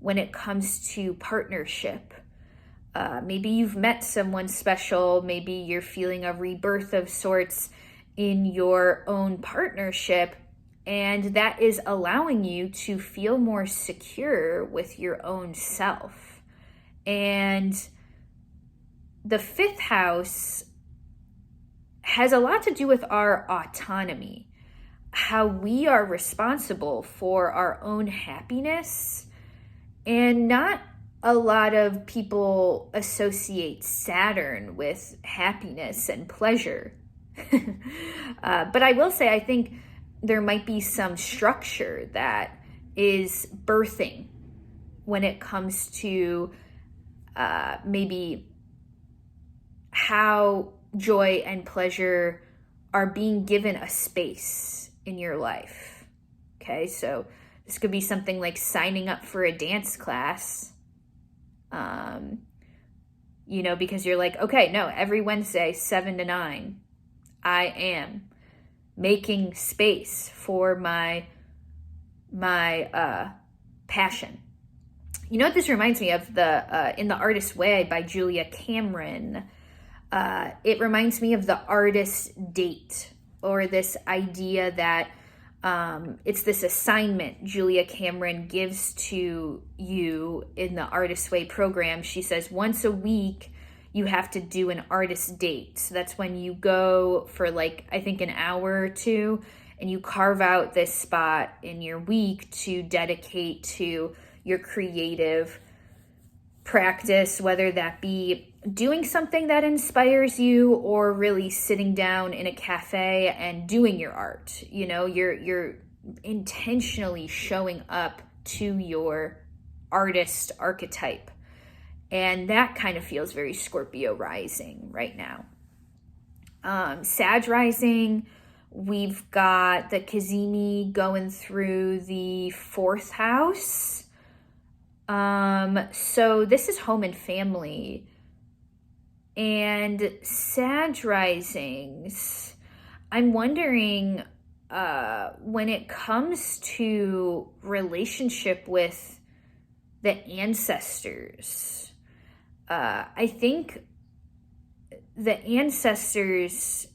Speaker 1: when it comes to partnership. Maybe you've met someone special. Maybe you're feeling a rebirth of sorts in your own partnership. And that is allowing you to feel more secure with your own self. And the 5th house has a lot to do with our autonomy, how we are responsible for our own happiness. And not a lot of people associate Saturn with happiness and pleasure. But I will say, I think there might be some structure that is birthing when it comes to maybe how joy and pleasure are being given a space in your life. Okay, so this could be something like signing up for a dance class, because you're like, okay, no, every Wednesday, 7 to 9, I am making space for my passion. You know what this reminds me of? In The Artist's Way by Julia Cameron. It reminds me of the artist's date, or this idea that it's this assignment Julia Cameron gives to you in the Artist's Way program. She says once a week you have to do an artist date. So that's when you go for I think an hour or two, and you carve out this spot in your week to dedicate to your creative practice, whether that be doing something that inspires you or really sitting down in a cafe and doing your art. You know, you're intentionally showing up to your artist archetype. And that kind of feels very Scorpio rising right now. Sag Rising, we've got the Cazimi going through the 4th house. So this is home and family. And Sag Risings, I'm wondering, when it comes to relationship with the ancestors, I think the ancestors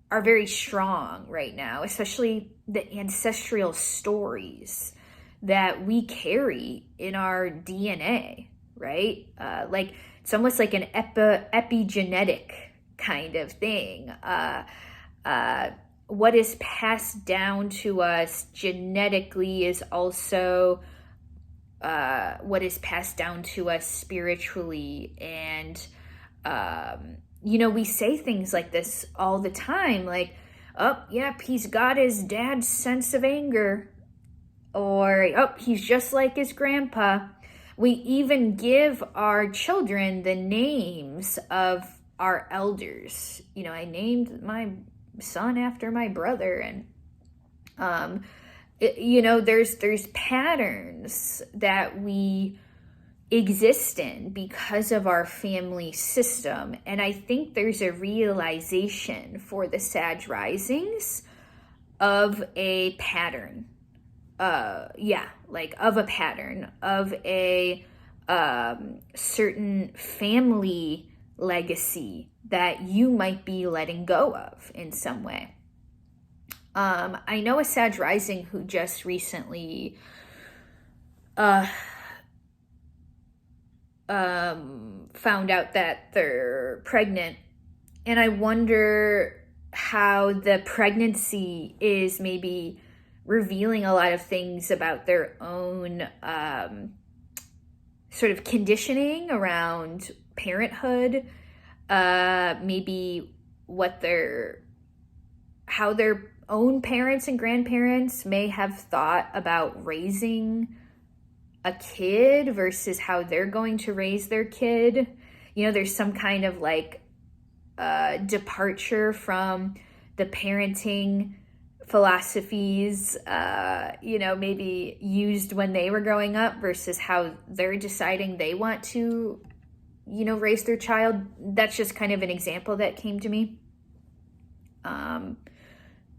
Speaker 1: are very strong right now, especially the ancestral stories that we carry in our DNA, right? Like it's almost like an epigenetic kind of thing. What is passed down to us genetically is also what is passed down to us spiritually. And you know, we say things like this all the time, like, oh, yep, he's got his dad's sense of anger, or, oh, he's just like his grandpa. We even give our children the names of our elders. You know, I named my son after my brother, and, you know, there's patterns that we exist in because of our family system. And I think there's a realization for the Sag Risings of a pattern. Of a pattern of a certain family legacy that you might be letting go of in some way. I know a Sag Rising who just recently found out that they're pregnant, and I wonder how the pregnancy is maybe revealing a lot of things about their own sort of conditioning around parenthood, maybe how their own parents and grandparents may have thought about raising a kid versus how they're going to raise their kid. You know, there's some kind of like departure from the parenting philosophies, you know, maybe used when they were growing up versus how they're deciding they want to, you know, raise their child. That's just kind of an example that came to me.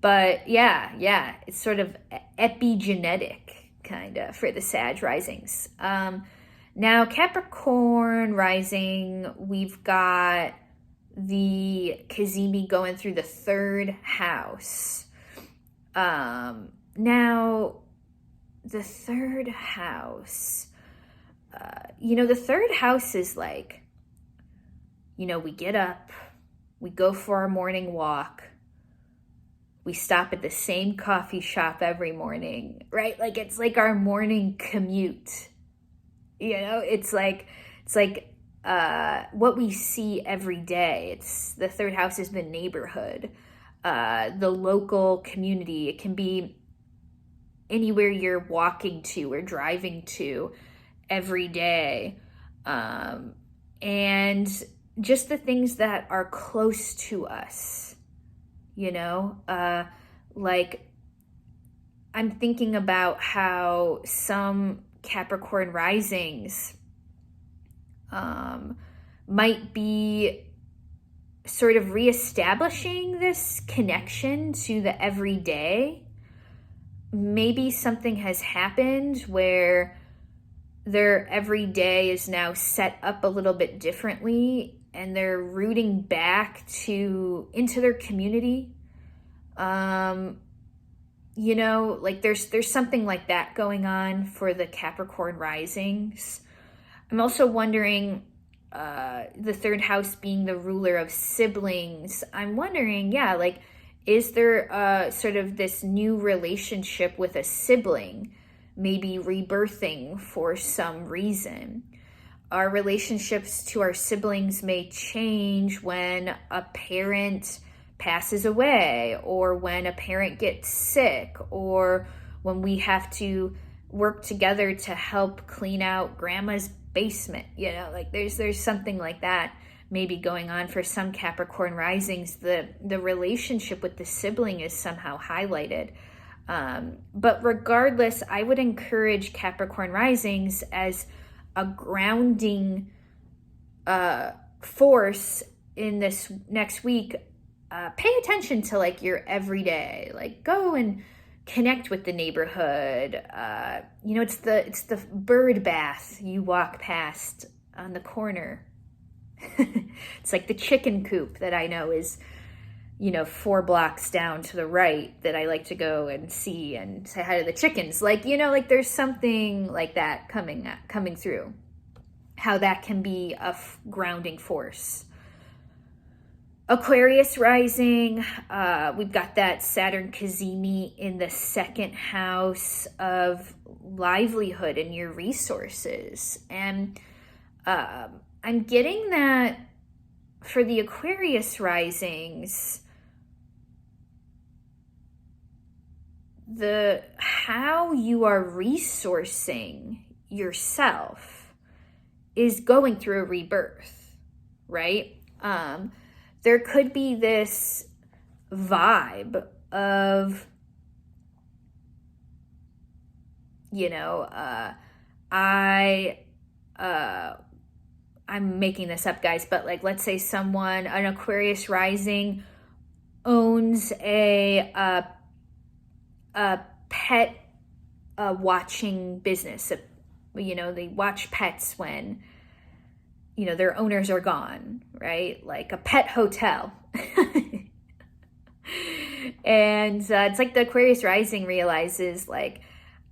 Speaker 1: But yeah, it's sort of epigenetic kind of for the Sag Risings. Now Capricorn Rising, we've got the Cazimi going through the 3rd house. Now the 3rd house, you know, the 3rd house is like, you know, we get up, we go for our morning walk, we stop at the same coffee shop every morning, right? Like it's like our morning commute. You know, it's like what we see every day. It's the 3rd house is the neighborhood, the local community. It can be anywhere you're walking to or driving to every day. And just the things that are close to us. You know, like I'm thinking about how some Capricorn risings might be sort of reestablishing this connection to the everyday. Maybe something has happened where their everyday is now set up a little bit differently, and they're rooting back into their community. You know, like there's something like that going on for the Capricorn risings. I'm also wondering, the 3rd house being the ruler of siblings, I'm wondering, like, is there sort of this new relationship with a sibling, maybe rebirthing for some reason? Our relationships to our siblings may change when a parent passes away, or when a parent gets sick, or when we have to work together to help clean out grandma's basement. You know, like there's something like that maybe going on for some Capricorn risings. The relationship with the sibling is somehow highlighted. But regardless, I would encourage Capricorn risings as a grounding force in this next week. Pay attention to like your everyday, like go and connect with the neighborhood. You know, it's the bird bath you walk past on the corner. It's like the chicken coop that I know is, you know, 4 blocks down to the right, that I like to go and see and say hi to the chickens. Like, you know, like there's something like that coming through. How that can be a grounding force. Aquarius rising, we've got that Saturn Cazimi in the 2nd house of livelihood and your resources. And I'm getting that for the Aquarius risings, how you are resourcing yourself is going through a rebirth, right? There could be this vibe of, you know, I'm making this up, guys, but like, let's say an Aquarius rising owns a pet watching business. You know, they watch pets when, you know, their owners are gone, right? Like a pet hotel. And it's like the Aquarius rising realizes, like,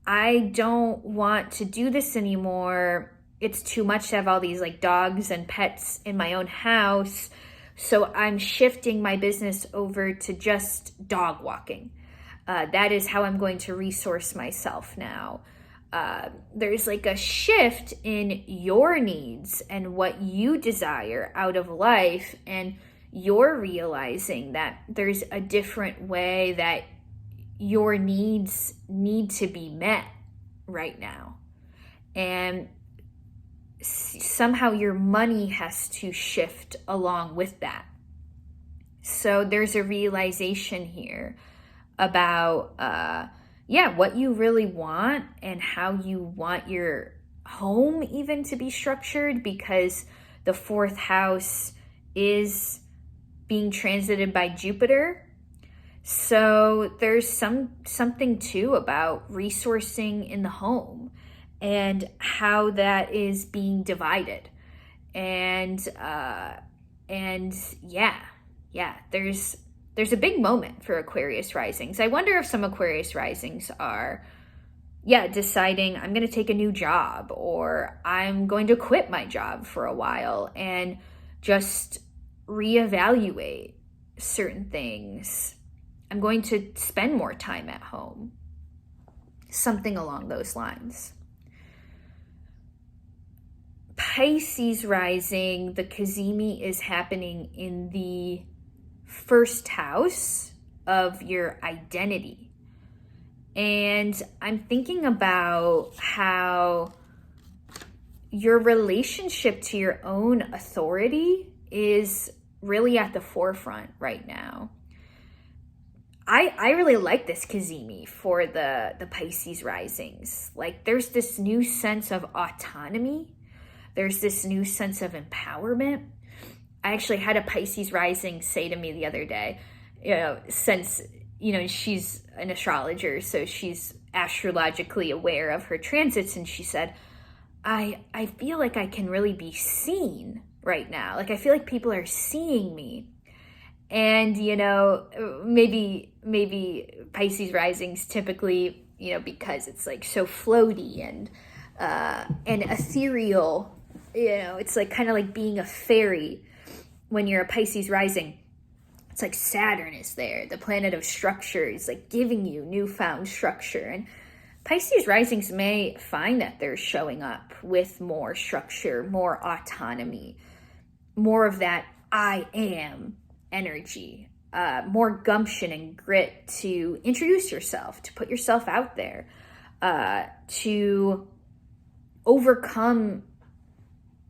Speaker 1: I don't want to do this anymore. It's too much to have all these like dogs and pets in my own house. So I'm shifting my business over to just dog walking. That is how I'm going to resource myself now. There's like a shift in your needs and what you desire out of life, and you're realizing that there's a different way that your needs need to be met right now. And somehow your money has to shift along with that. So there's a realization here about what you really want and how you want your home even to be structured, because the 4th house is being transited by Jupiter. So there's something too about resourcing in the home and how that is being divided. And there's a big moment for Aquarius risings. I wonder if some Aquarius risings are, deciding I'm going to take a new job, or I'm going to quit my job for a while and just reevaluate certain things. I'm going to spend more time at home. Something along those lines. Pisces rising, the Cazimi is happening in the 1st house of your identity. And I'm thinking about how your relationship to your own authority is really at the forefront right now. I really like this Cazimi for the Pisces risings. Like, there's this new sense of autonomy. There's this new sense of empowerment. I actually had a Pisces rising say to me the other day, since, she's an astrologer, so she's astrologically aware of her transits. And she said, I feel like I can really be seen right now. Like, I feel like people are seeing me. And, maybe Pisces risings typically, because it's like so floaty and ethereal, it's like kind of like being a fairy. When you're a Pisces rising, it's like Saturn is there, the planet of structure, is like giving you newfound structure. And Pisces risings may find that they're showing up with more structure, more autonomy, more of that I am energy, more gumption and grit to introduce yourself, to put yourself out there, to overcome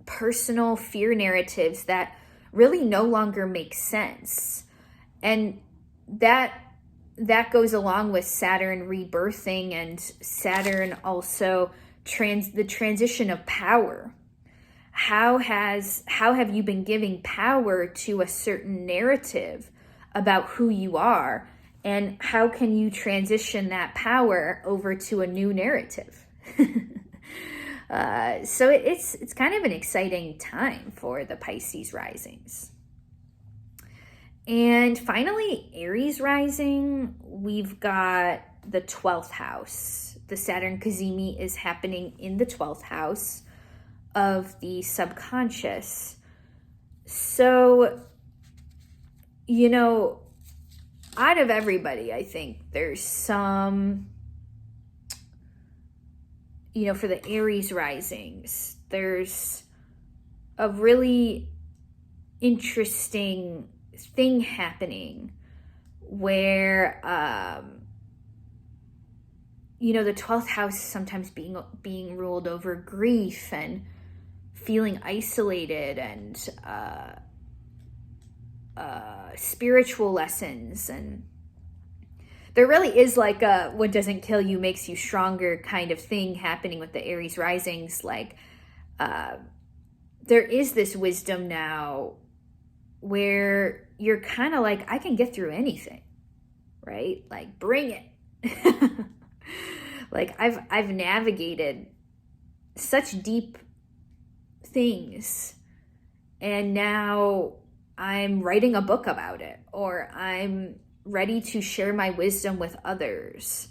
Speaker 1: personal fear narratives that really no longer make sense. And that goes along with Saturn rebirthing and Saturn also the transition of power. How have you been giving power to a certain narrative about who you are, and how can you transition that power over to a new narrative? So it's kind of an exciting time for the Pisces risings. And finally, Aries rising, we've got the 12th house. The Saturn Cazimi is happening in the 12th house of the subconscious. So, you know, out of everybody, I think there's some, you know, for the Aries risings, there's a really interesting thing happening where, you know, the 12th house sometimes being ruled over grief and feeling isolated and spiritual lessons. And there really is like a what doesn't kill you makes you stronger kind of thing happening with the Aries risings. Like there is this wisdom now where you're kind of like, I can get through anything, right? Like, bring it. Like I've navigated such deep things, and now I'm writing a book about it, or I'm ready to share my wisdom with others.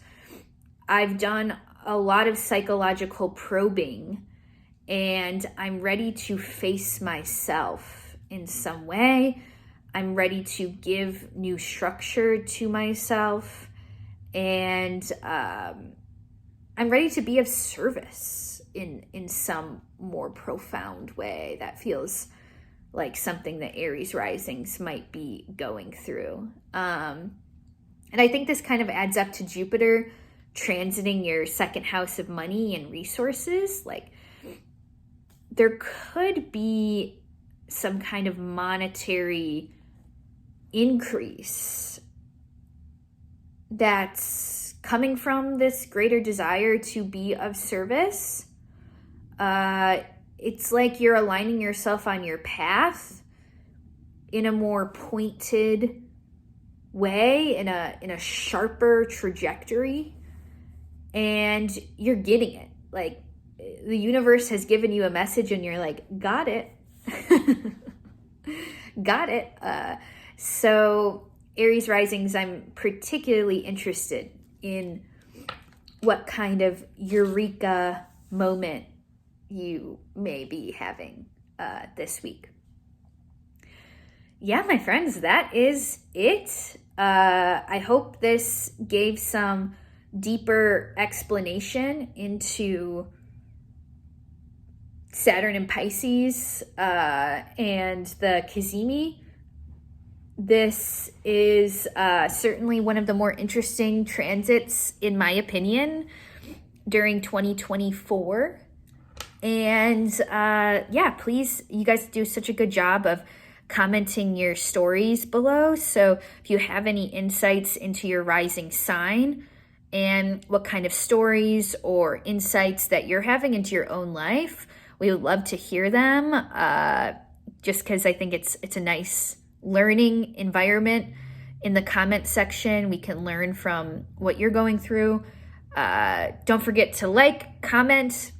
Speaker 1: I've done a lot of psychological probing, and I'm ready to face myself in some way. I'm ready to give new structure to myself, and I'm ready to be of service in some more profound way that feels like something that Aries risings might be going through. And I think this kind of adds up to Jupiter transiting your second house of money and resources. Like there could be some kind of monetary increase that's coming from this greater desire to be of service. It's like you're aligning yourself on your path in a more pointed way, in a sharper trajectory, and you're getting it. Like the universe has given you a message and you're like, got it. Got it. So Aries risings, I'm particularly interested in what kind of eureka moment you may be having this week. Yeah, my friends, that is it. I hope this gave some deeper explanation into Saturn and Pisces and the Cazimi. This is certainly one of the more interesting transits, in my opinion, during 2024. And yeah, please, you guys do such a good job of commenting your stories below. So if you have any insights into your rising sign and what kind of stories or insights that you're having into your own life, we would love to hear them, just because I think it's a nice learning environment. In the comment section, we can learn from what you're going through. Don't forget to like, comment,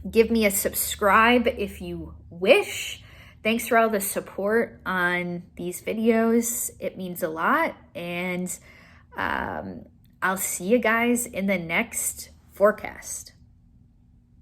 Speaker 1: give me a subscribe if you wish. Thanks for all the support on these videos. It means a lot. And I'll see you guys in the next forecast.